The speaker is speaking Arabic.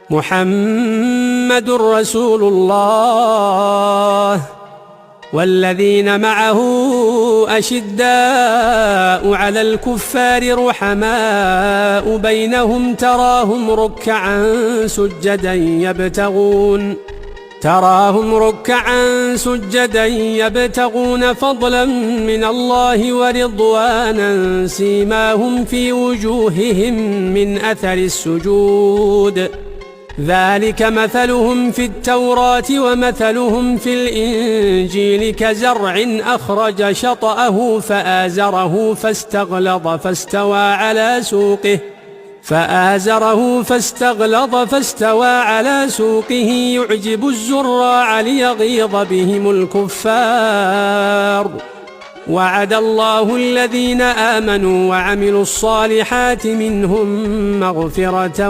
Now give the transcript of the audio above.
محمد رسول الله والذين معه أشداء على الكفار رحماء بينهم تراهم ركعا سجدا يبتغون فضلا من الله ورضوانا سيماهم في وجوههم من أثر السجود ذلك مثلهم في التوراة ومثلهم في الإنجيل كزرع أخرج شطأه فآزره فاستغلظ على سوقه يعجب الزراع ليغيظ بهم الكفار. وعد الله الذين آمنوا وعملوا الصالحات منهم مغفرة